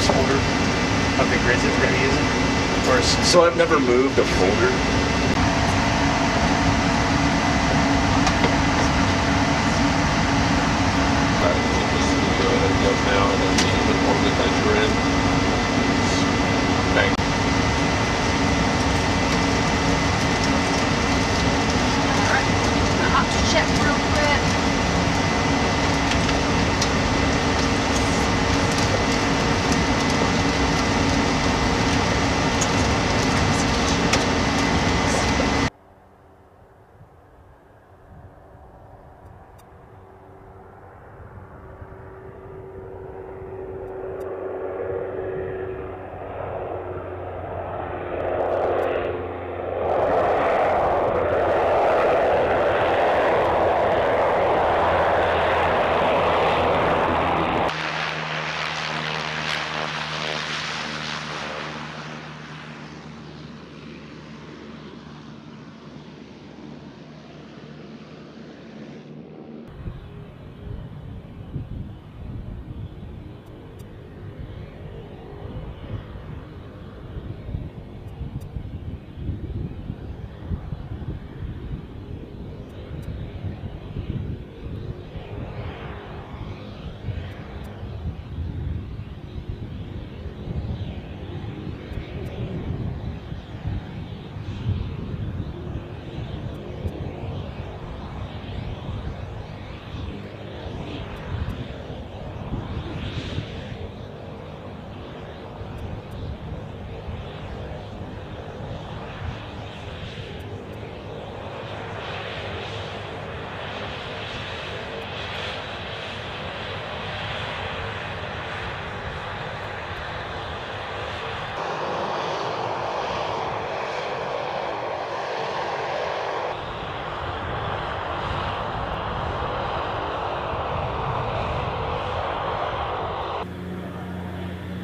first folder of the grids that we're going to be using. So I've never moved a folder. Now and then a little bit more that you're in. Bang. Alright, I'll have to check real quick.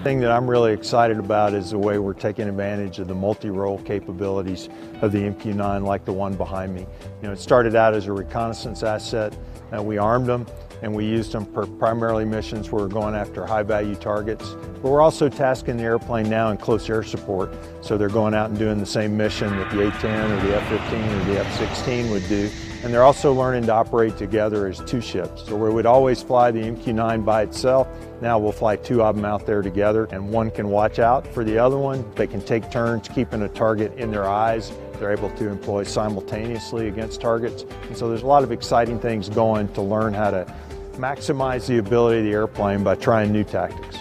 The thing that I'm really excited about is the way we're taking advantage of the multi-role capabilities of the MQ-9 like the one behind me. You know, it started out as a reconnaissance asset, and we armed them and we used them for primarily missions where we're going after high-value targets. But we're also tasking the airplane now in close air support, so they're going out and doing the same mission that the A-10 or the F-15 or the F-16 would do. And they're also learning to operate together as two ships. So where we'd always fly the MQ-9 by itself, now we'll fly two of them out there together, and one can watch out for the other one. They can take turns keeping a target in their eyes. They're able to employ simultaneously against targets. And so there's a lot of exciting things going to learn how to maximize the ability of the airplane by trying new tactics.